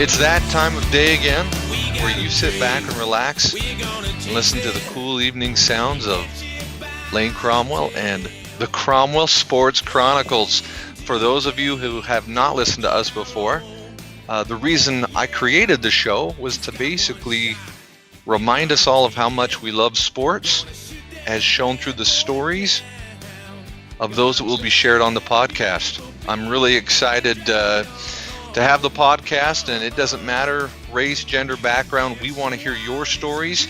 It's that time of day again where you sit back and relax and listen to the cool evening sounds of Lane Cromwell and the Cromwell Sports Chronicles. For those of you who have not listened to us before, the reason I created the show was to basically remind us all of how much we love sports, as shown through the stories of those that will be shared on the podcast. I'm really excited to have the podcast, and it doesn't matter race, gender, background. We want to hear your stories.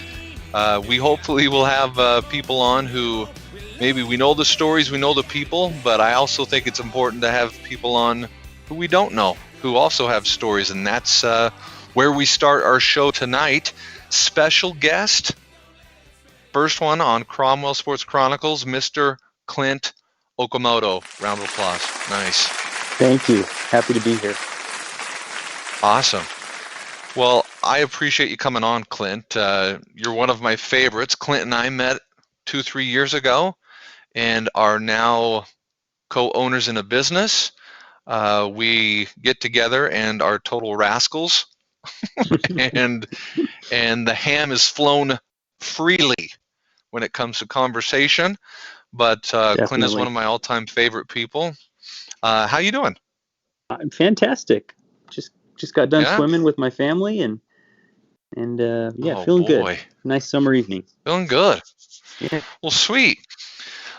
We hopefully will have people on who maybe we know the stories, we know the people, but I also think it's important to have people on who we don't know, who also have stories, and that's where we start our show tonight. Special guest, first one on Cromwell Sports Chronicles, Mr. Clint Okamoto. Round of applause. Nice. Thank you. Happy to be here. Awesome. Well, I appreciate you coming on, Clint. You're one of my favorites. Clint and I met 2-3 years ago and are now co-owners in a business. We get together and are total rascals, and the ham is flown freely when it comes to conversation. But Clint is one of my all-time favorite people. How you doing? I'm fantastic. Just got done swimming with my family and feeling good. Nice summer evening. Feeling good. Yeah. Well, sweet.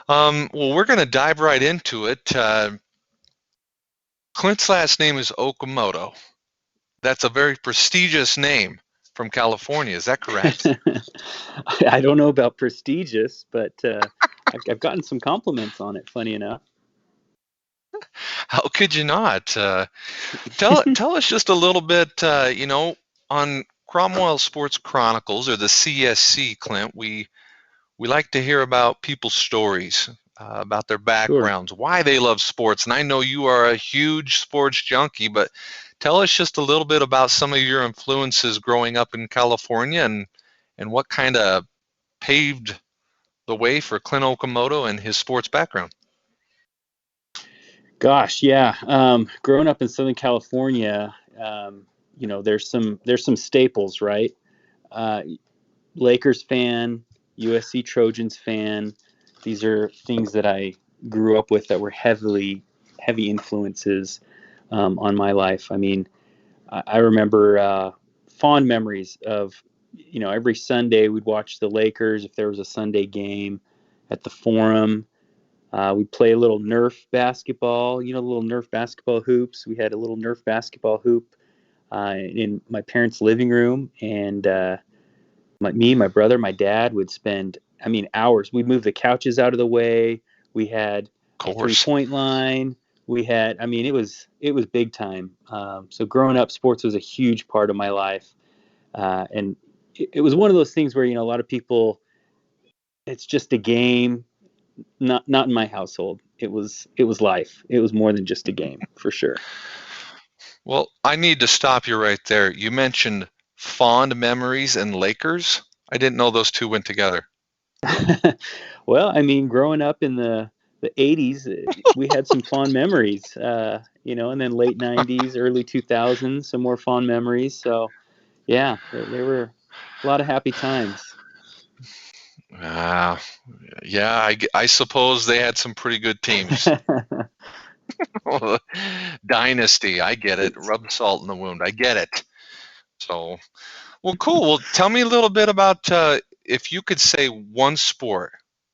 Well, we're going to dive right into it. Clint's last name is Okamoto. That's a very prestigious name from California. Is that correct? I don't know about prestigious, but I've gotten some compliments on it, funny enough. How could you not? Tell us just a little bit, on Cromwell Sports Chronicles, or the CSC, Clint. We like to hear about people's stories, about their backgrounds, sure, why they love sports. And I know you are a huge sports junkie, but tell us just a little bit about some of your influences growing up in California and what kind of paved the way for Clint Okamoto and his sports background. Gosh, yeah. Growing up in Southern California, there's some staples, right? Lakers fan, USC Trojans fan. These are things that I grew up with that were heavy influences on my life. I mean, I remember fond memories of, every Sunday we'd watch the Lakers if there was a Sunday game at the Forum. We'd play a little Nerf basketball, little Nerf basketball hoops. We had a little Nerf basketball hoop in my parents' living room, and me, my brother, my dad would spend, hours. We'd move the couches out of the way. We had a 3-point line. We had, it was big time. So growing up, sports was a huge part of my life, and it was one of those things where a lot of people, it's just a game. Not in my household. It was life. It was more than just a game, for sure. Well, I need to stop you right there. You mentioned fond memories and Lakers. I didn't know those two went together. Well, growing up in the 80s, we had some fond memories, and then late 90s, early 2000s, some more fond memories. So, yeah, there were a lot of happy times. Yeah, I suppose they had some pretty good teams. Dynasty, I get it. Rub salt in the wound. I get it. So, well, cool. Well, tell me a little bit about, if you could say one sport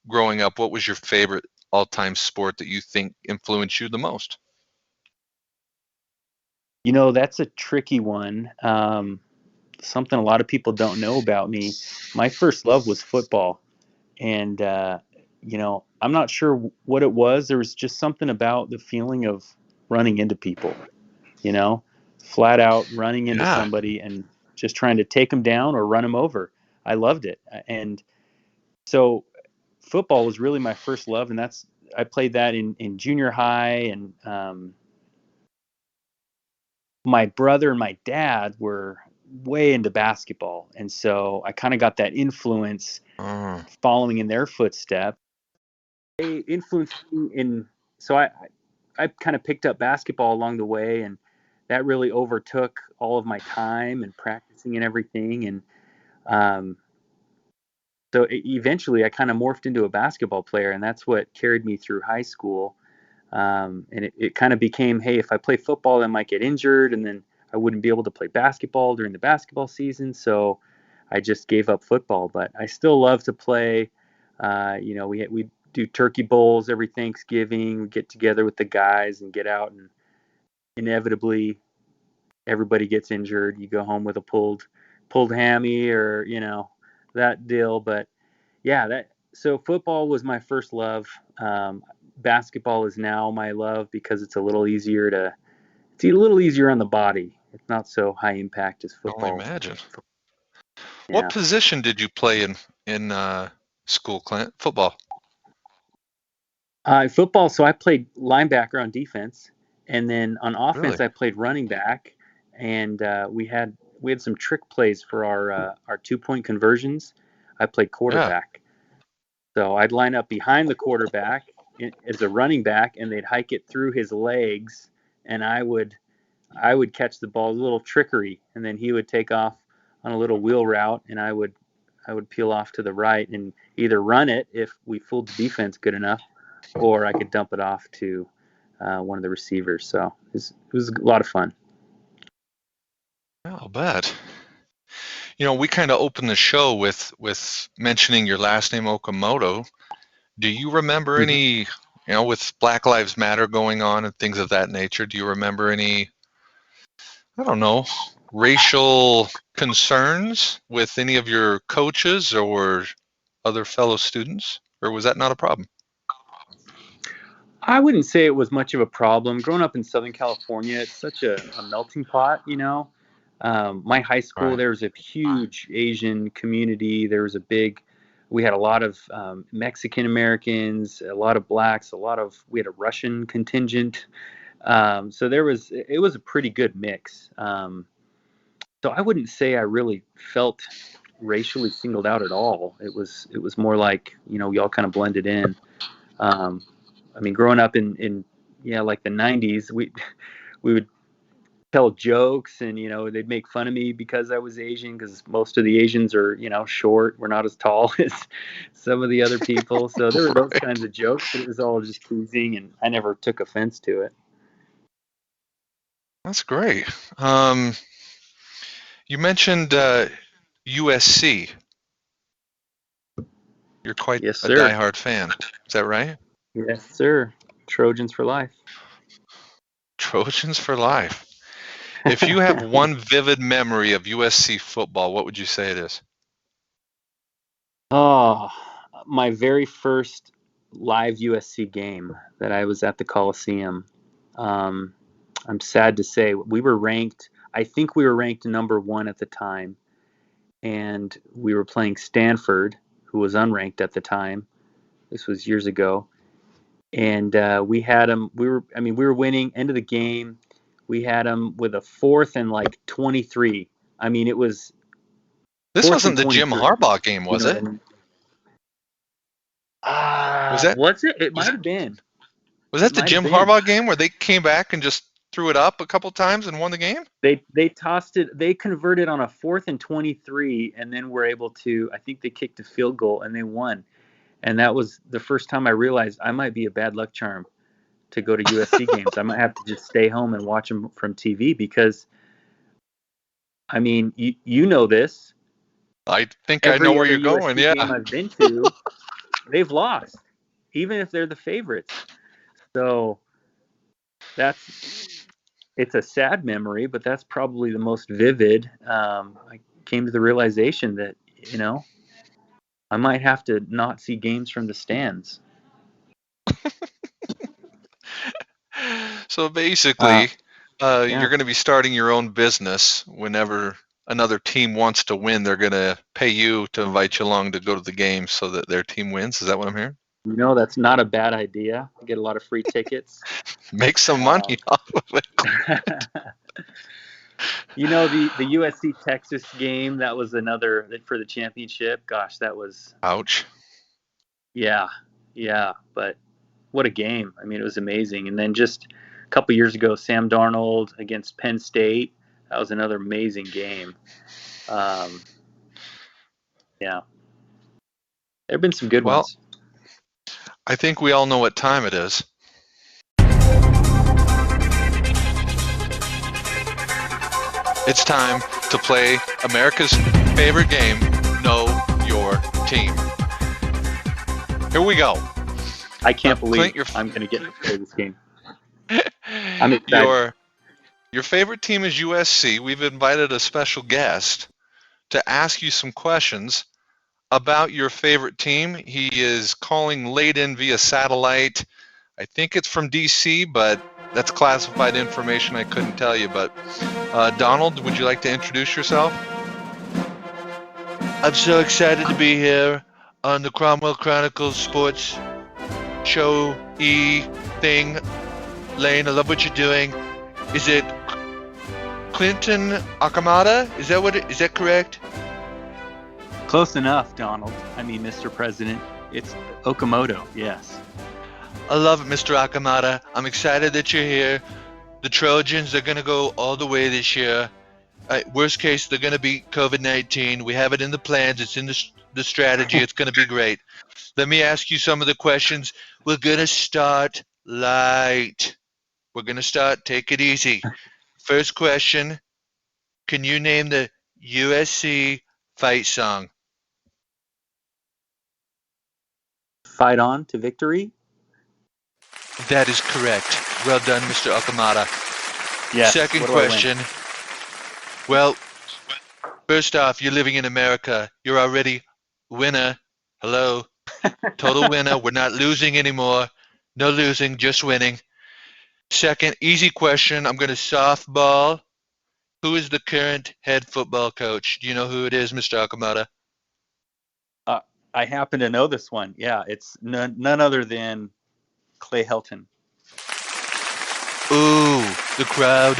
growing up, what was your favorite all-time sport that you think influenced you the most? That's a tricky one. Something a lot of people don't know about me. My first love was football. And, I'm not sure what it was. There was just something about the feeling of running into people, flat out running into somebody and just trying to take them down or run them over. I loved it. And so football was really my first love. And I played that in junior high. And my brother and my dad were way into basketball. And so I kind of got that influence following in their footsteps. They influenced me so I kind of picked up basketball along the way, and that really overtook all of my time and practicing and everything. And um, so eventually I kind of morphed into a basketball player, and that's what carried me through high school. And it kind of became, hey, if I play football, I might get injured, and then I wouldn't be able to play basketball during the basketball season. So I just gave up football, but I still love to play. We do turkey bowls every Thanksgiving. We get together with the guys and get out, and inevitably everybody gets injured. You go home with a pulled hammy, or that deal. But yeah, so football was my first love. Basketball is now my love because it's a little easier on the body. It's not so high impact as I can only football. imagine. What Yeah. position did you play in school, Clint? Football. Football, so I played linebacker on defense, and then on offense Really? I played running back, and we had some trick plays for our 2-point conversions. I played Yeah. quarterback, so I'd line up behind the quarterback as a running back, and they'd hike it through his legs, and I would catch the ball, a little trickery, and then he would take off on a little wheel route, and I would peel off to the right and either run it if we fooled the defense good enough, or I could dump it off to one of the receivers. So it was a lot of fun. Yeah, I'll bet. We kind of opened the show with mentioning your last name, Okamoto. Do you remember Mhm. any, with Black Lives Matter going on and things of that nature, do you remember any, I don't know, racial concerns with any of your coaches or other fellow students? Or was that not a problem? I wouldn't say it was much of a problem. Growing up in Southern California, it's such a melting pot. My high school, Right. there was a huge Asian community. We had a lot of Mexican Americans, a lot of blacks, we had a Russian contingent. So it was a pretty good mix. So I wouldn't say I really felt racially singled out at all. It was more like, we all kind of blended in. Um, I mean, growing up in yeah, like the '90s, we would tell jokes, and they'd make fun of me because I was Asian, because most of the Asians are short. We're not as tall as some of the other people, so there were those Right. kinds of jokes, but it was all just teasing, and I never took offense to it. That's great. You mentioned USC. You're quite Yes, a sir. diehard fan. Is that right? Yes, sir. Trojans for life. Trojans for life. If you have one vivid memory of USC football, what would you say it is? Oh, my very first live USC game that I was at the Coliseum. Um, I'm sad to say we were ranked. I think we were ranked number one at the time, and we were playing Stanford, who was unranked at the time. This was years ago, and we had them. We were winning. End of the game, we had them with a fourth and like 23. I mean, it was This fourth wasn't and the Jim 23. Harbaugh game, You was know what it? I mean? Was that Was it? It was might that have been. was It that the might have Jim been. Harbaugh game where they came back and just threw it up a couple times and won the game? They tossed it. They converted on a fourth and 23, and then were able to. I think they kicked a field goal and they won. And that was the first time I realized I might be a bad luck charm to go to USC games. I might have to just stay home and watch them from TV, because I mean, you know this. I think I know Every where other you're going. USC game Yeah. I've been to, they've lost, even if they're the favorites. So that's it's a sad memory, but that's probably the most vivid. I came to the realization that I might have to not see games from the stands. So Uh, basically, yeah, you're going to be starting your own business whenever another team wants to win. They're going to pay you to invite you along to go to the game so that their team wins. Is that what I'm hearing? that's not a bad idea. Get a lot of free tickets. Make some money Um, off of it. the USC Texas game, that was another for the championship. Gosh, that was, Ouch. yeah, yeah. But what a game! I mean, it was amazing. And then just couple years ago, Sam Darnold against Penn State. That was another amazing game. Yeah, there have been some good Well, ones. I think we all know what time it is. It's time to play America's favorite game, Know Your Team. Here we go. I can't believe Clint, I'm going to get to play this game. I'm excited. Your favorite team is USC. We've invited a special guest to ask you some questions about your favorite team. He is calling late in via satellite. I think it's from DC, but that's classified information. I couldn't tell you. But Donald, would you like to introduce yourself? I'm so excited to be here on the Cromwell Chronicles Sports Show thing. Lane, I love what you're doing. Is it Clinton Okamoto? Is that correct? Close enough, Donald. I mean, Mr. President. It's Okamoto, yes. I love it, Mr. Okamoto. I'm excited that you're here. The Trojans are going to go all the way this year. Worst case, they're going to beat COVID-19. We have it in the plans. It's in the strategy. It's going to be great. Let me ask you some of the questions. We're going to start light. Take it easy. First question, can you name the USC fight song? Fight on to victory? That is correct. Well done, Mr. Okamoto. Yes. Second question. Well, first off, you're living in America. You're already winner. Hello. Total winner. We're not losing anymore. No losing, just winning. Second, easy question. I'm going to softball. Who is the current head football coach? Do you know who it is, Mr. Okamoto? I happen to know this one. Yeah, it's none other than Clay Helton. Ooh, the crowd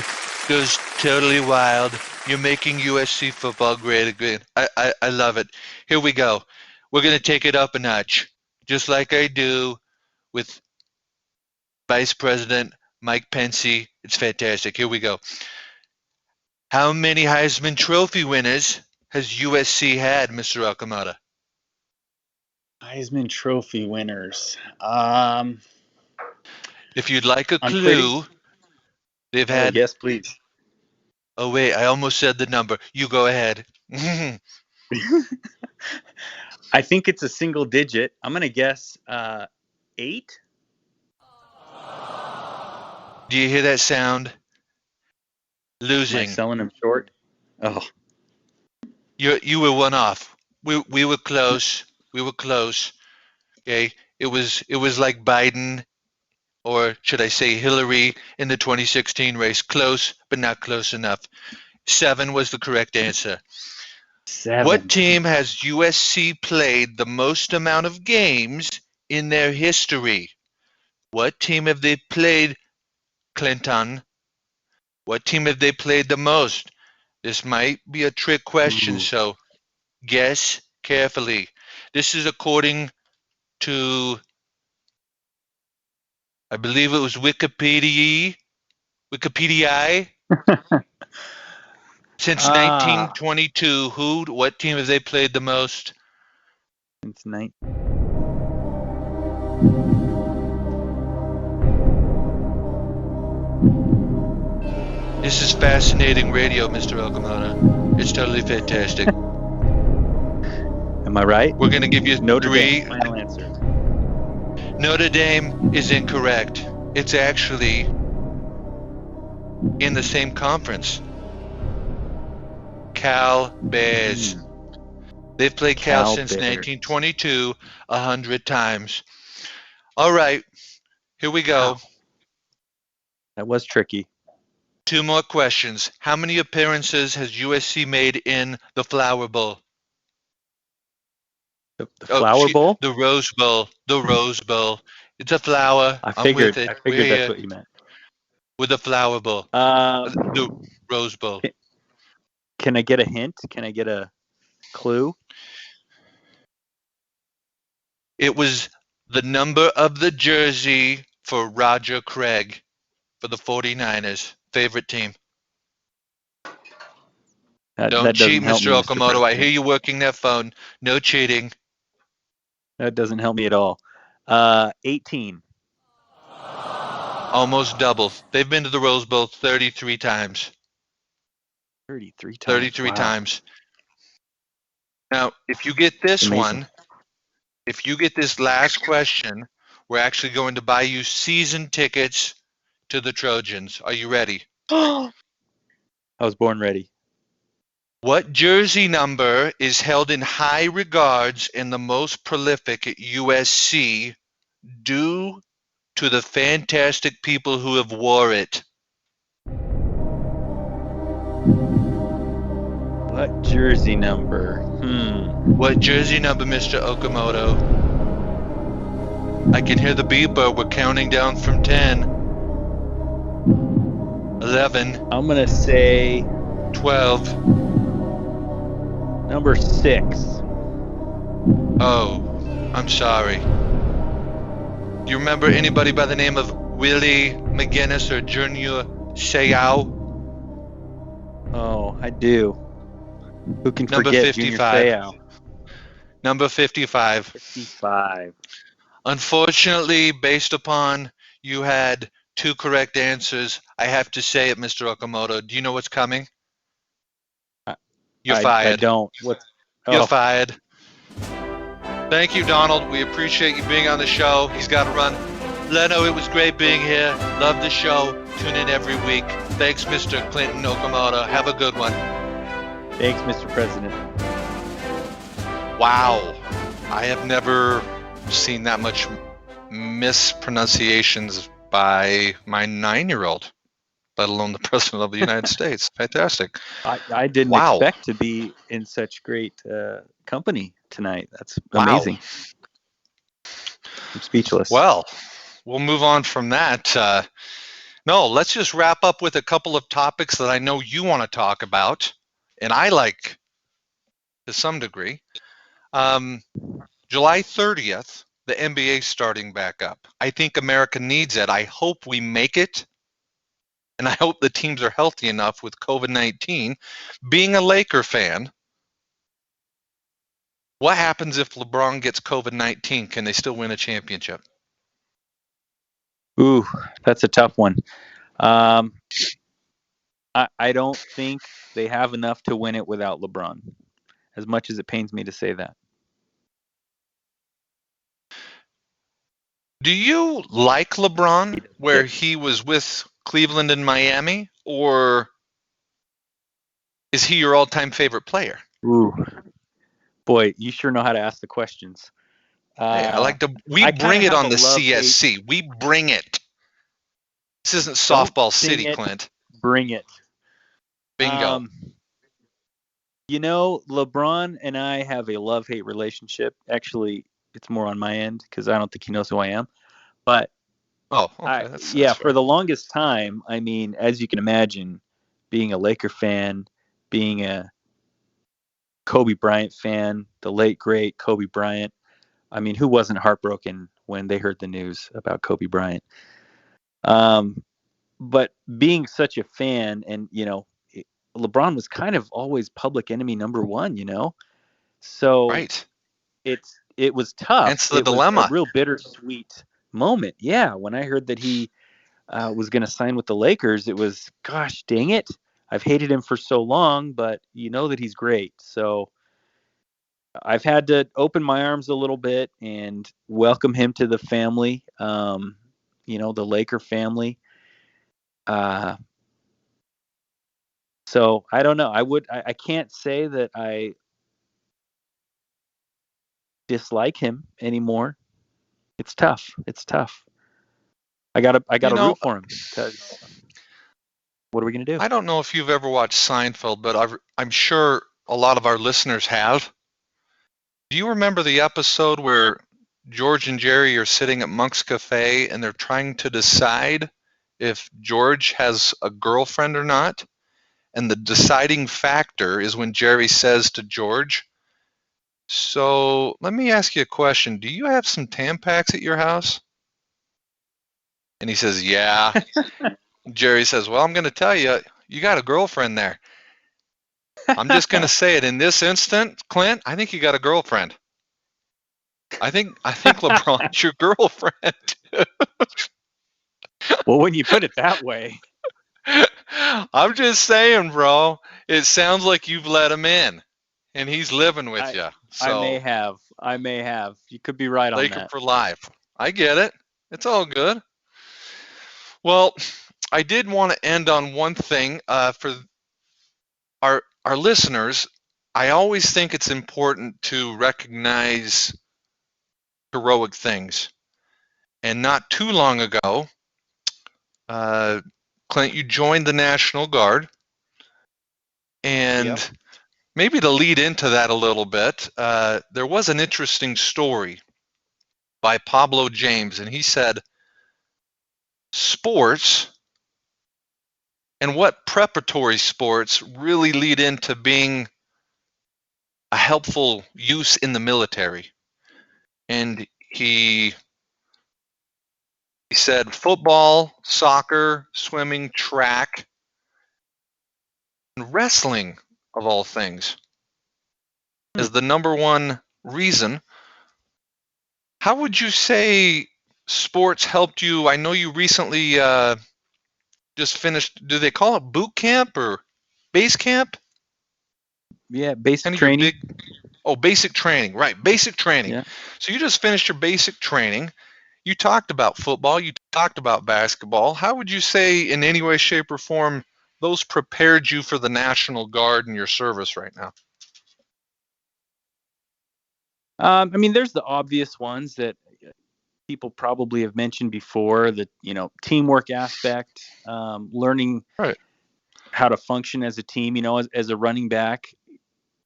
goes totally wild. You're making USC football great again. I love it. Here we go. We're going to take it up a notch, just like I do with Vice President Mike Pence. It's fantastic. Here we go. How many Heisman Trophy winners has USC had, Mr. Okamoto? Heisman Trophy winners. If you'd like a clue, they've had... yes, please. Oh, wait, I almost said the number. You go ahead. I think it's a single digit. I'm going to guess 8. Do you hear that sound? Losing. Am I selling them short? Oh. You were one off. We were close. We were close. Okay. It was like Biden, or should I say Hillary, in the 2016 race. Close, but not close enough. 7 was the correct answer. 7. What team has USC played the most amount of games in their history? What team have they played, Clinton? What team have they played the most? This might be a trick question, so guess carefully. This is according to, I believe it was Wikipedia. Since 1922, what team have they played the most? Since 19. This is fascinating radio, Mr. Okamoto. It's totally fantastic. Am I right? We're going to give you Notre 3. Dame, final answer. Notre Dame is incorrect. It's actually in the same conference. Cal Bears. They've played Cal since Bears. 1922 100 times. All right, here we go. Wow. That was tricky. 2 more questions. How many appearances has USC made in the Flower Bowl? The Flower Bowl? The Rose Bowl. The Rose Bowl. It's a flower. I figured I'm with it. that's what you meant. With the Flower Bowl. The Rose Bowl. Can I get a hint? Can I get a clue? It was the number of the jersey for Roger Craig. for the 49ers. Favorite team. Don't That cheat, doesn't help Mr. me, Mr. Okamoto. I hear President. you working that phone. No cheating. That doesn't help me at all. 18. Almost double. They've been to the Rose Bowl 33 times. 33 times. 33 Wow. times. Now, if you get this Amazing. one, if you get this last question, we're actually going to buy you season tickets to the Trojans. Are you ready? I was born ready. What jersey number is held in high regards and the most prolific at USC due to the fantastic people who have wore it? What jersey number? What jersey number, Mr. Okamoto? I can hear the beeper. We're counting down from 10. 11. I'm going to say 12. number 6. Oh, I'm sorry. Do you remember anybody by the name of Willie McGinnis or Junior Seau? Oh, I do. Who can Number forget Junior 55. Seau? Number 55. 55. Unfortunately, based upon you had 2 correct answers, I have to say it, Mr. Okamoto. Do you know what's coming? You're fired. I don't. You're fired. Thank you, Donald. We appreciate you being on the show. He's got to run. Leno, it was great being here. Love the show. Tune in every week. Thanks, Mr. Clinton Okamoto. Have a good one. Thanks, Mr. President. Wow. I have never seen that much mispronunciations by my 9-year-old, let alone the President of the United States. Fantastic. I didn't expect to be in such great company tonight. That's amazing. I'm speechless. Well, we'll move on from that. No, let's just wrap up with a couple of topics that I know you want to talk about, and I like to some degree. July 30th, the NBA starting back up. I think America needs it. I hope we make it, and I hope the teams are healthy enough with COVID-19. Being a Laker fan, what happens if LeBron gets COVID-19? Can they still win a championship? Ooh, that's a tough one. I don't think they have enough to win it without LeBron, as much as it pains me to say that. Do you like LeBron where he was with Cleveland and Miami, or is he your all-time favorite player? Ooh, boy, you sure know how to ask the questions. Hey, I like to. We bring it on the CSC. We bring it. This isn't softball city, Clint. Bring it. Bingo. LeBron and I have a love-hate relationship. Actually, it's more on my end because I don't think he knows who I am. But that's for the longest time, I mean, as you can imagine, being a Laker fan, being a Kobe Bryant fan, the late great Kobe Bryant. I mean, who wasn't heartbroken when they heard the news about Kobe Bryant? But being such a fan, and LeBron was kind of always public enemy number one, so right. It was tough. Hence the dilemma. Was a real bittersweet moment. Yeah, when I heard that he was going to sign with the Lakers, it was, gosh, dang it! I've hated him for so long, but you know that he's great. So I've had to open my arms a little bit and welcome him to the family. The Laker family. So I don't know. I can't say that I dislike him anymore. It's tough. I gotta root for him because what are we gonna do? I don't know if you've ever watched Seinfeld, but I'm sure a lot of our listeners have. Do you remember the episode where George and Jerry are sitting at Monk's Cafe and they're trying to decide if George has a girlfriend or not? And the deciding factor is when Jerry says to George, "So let me ask you a question. Do you have some Tampax at your house?" And he says, "Yeah." Jerry says, well, I'm going to tell you, you got a girlfriend there. I'm just going to say it in this instant, Clint. I think you got a girlfriend. I think LeBron's your girlfriend. Well, when you put it that way, I'm just saying, bro. It sounds like you've let him in, and he's living with you. I may So have. You could be right on Laker that. for life. I get it. It's all good. Well, I did want to end on one thing for our listeners. I always think it's important to recognize heroic things. And not too long ago, Clint, you joined the National Guard. And Yep. maybe to lead into that a little bit, there was an interesting story by Pablo James, and he said, sports and what preparatory sports really lead into being a helpful use in the military. And he said football, soccer, swimming, track, and wrestling, of all things, is the number one reason. How would you say sports helped you? I know you recently just finished, do they call it boot camp or base camp? Yeah, basic Kind of your training. basic training, right? Basic training. Yeah. So you just finished your basic training. You talked about football. You talked about basketball. How would you say, in any way, shape, or form, those prepared you for the National Guard and your service right now? I mean, there's the obvious ones that people probably have mentioned before. The teamwork aspect, learning Right. how to function as a team. As a running back,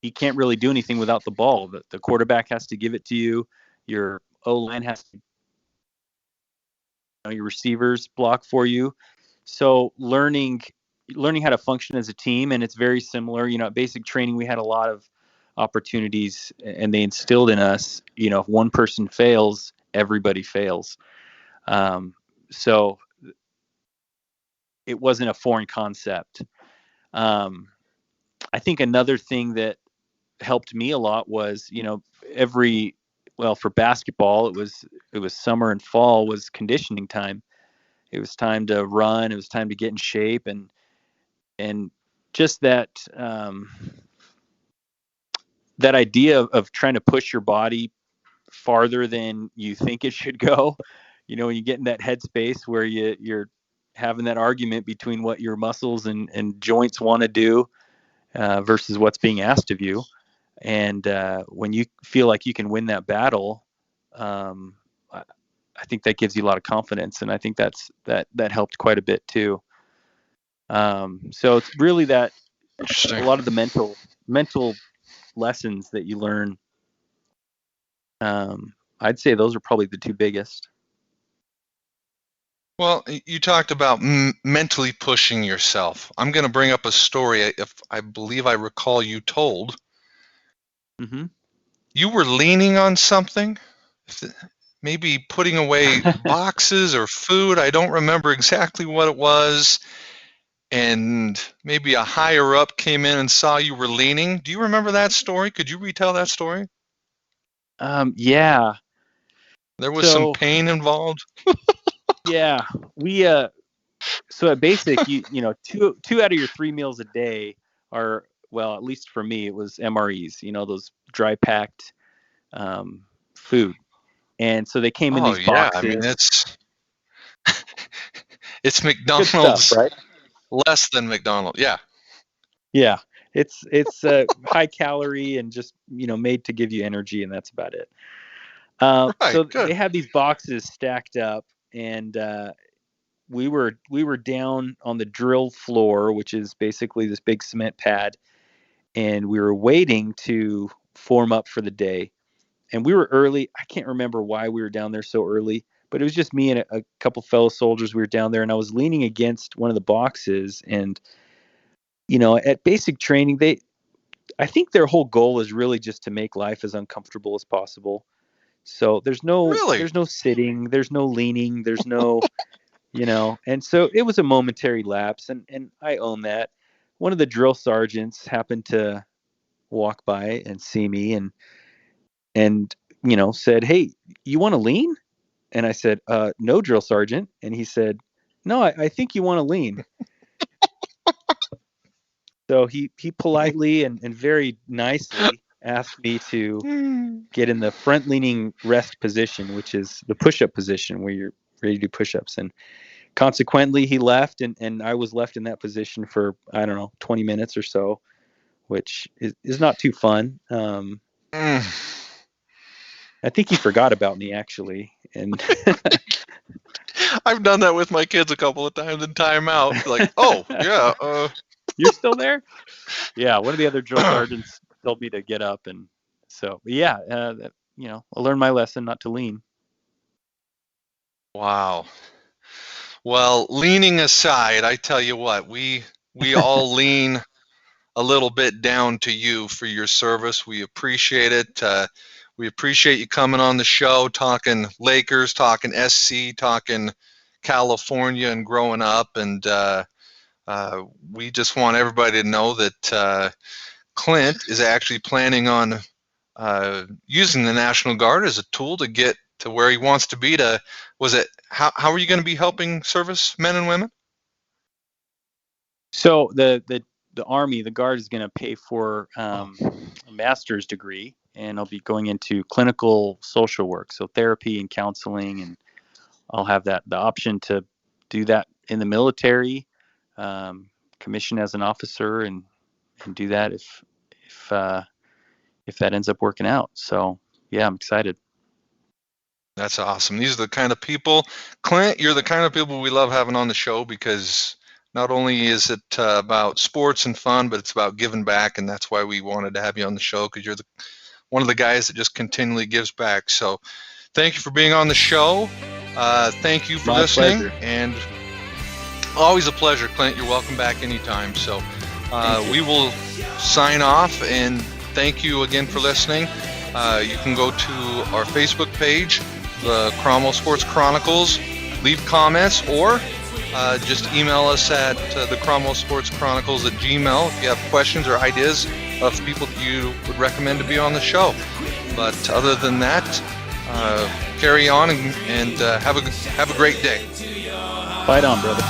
you can't really do anything without the ball. The quarterback has to give it to you. Your O-line has to, your receivers block for you. So learning how to function as a team, and it's very similar. At basic training, we had a lot of opportunities, and they instilled in us. If one person fails, everybody fails. So it wasn't a foreign concept. I think another thing that helped me a lot was, for basketball, it was summer and fall was conditioning time. It was time to run. It was time to get in shape, and just that idea of trying to push your body farther than you think it should go. When you get in that headspace where you're having that argument between what your muscles and joints want to do versus what's being asked of you. And when you feel like you can win that battle, I think that gives you a lot of confidence, and I think that helped quite a bit too. So it's really that Interesting. a lot of the mental lessons that you learn. I'd say those are probably the two biggest. Well, you talked about mentally pushing yourself. I'm going to bring up a story, if I believe I recall you told. Mm-hmm. You were leaning on something, maybe putting away boxes or food. I don't remember exactly what it was. And maybe a higher up came in and saw you were leaning. Do you remember that story? Could you retell that story? Yeah. There was some So pain involved. yeah, we so at basic, two out of your 3 meals a day are, well, at least for me, it was MREs. Those dry packed food, and so they came in Oh these yeah, I mean boxes. it's Good stuff, McDonald's right? less than McDonald's. Yeah. Yeah, it's high calorie and just made to give you energy, and that's about it. Right. So Good. they had these boxes stacked up, and we were down on the drill floor, which is basically this big cement pad, and we were waiting to form up for the day. And we were early. I can't remember why we were down there so early, but it was just me and a couple fellow soldiers. We were down there, and I was leaning against one of the boxes. And at basic training, I think their whole goal is really just to make life as uncomfortable as possible. So there's no Really? sitting, there's no leaning, there's no And so it was a momentary lapse, and I own that. One of the drill sergeants happened to walk by and see me and said, "Hey, you want to lean?" And I said, "No, drill sergeant." And he said, "No, I think you want to lean." So he politely and very nicely asked me to get in the front leaning rest position, which is the push-up position where you're ready to do push-ups. And consequently, he left, and I was left in that position for, I don't know, 20 minutes or so, which is not too fun. I think he forgot about me, actually. And I've done that with my kids a couple of times in timeout. Like, oh, yeah. You're still there? Yeah, one of the other drill sergeants told me to get up. And so, yeah, I learned my lesson not to lean. Wow. Well, leaning aside, I tell you what, we all lean a little bit down to you for your service. We appreciate it. We appreciate you coming on the show, talking Lakers, talking SC, talking California and growing up. And we just want everybody to know that Clint is actually planning on using the National Guard as a tool to get to where he wants to be. How are you going to be helping service men and women? So the Army, the Guard, is going to pay for a master's degree, and I'll be going into clinical social work, so therapy and counseling, and I'll have the option to do that in the military, commission as an officer, and do that if that ends up working out. So yeah, I'm excited. That's awesome. These are the kind of people, Clint, you're the kind of people we love having on the show, because not only is it about sports and fun, but it's about giving back, and that's why we wanted to have you on the show, because you're one of the guys that just continually gives back. So thank you for being on the show. Thank you for listening. Pleasure. And always a pleasure, Clint. You're welcome back anytime. So we will sign off, and thank you again for listening. You can go to our Facebook page, the Cromwell Sports Chronicles, leave comments, or just email us at the Cromwell Sports Chronicles at Gmail if you have questions or ideas of people that you would recommend to be on the show. But other than that, carry on and have a great day. Fight on, brother.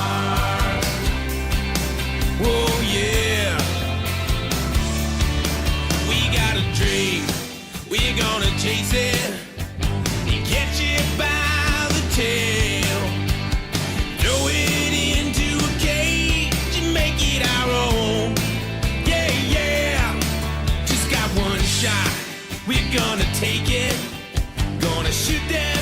Whoa, yeah. We got a dream. We're gonna chase it and catch it by the tail. Throw it into a cage and make it our own. Yeah, yeah. Just got one shot. We're gonna take it. Gonna shoot that.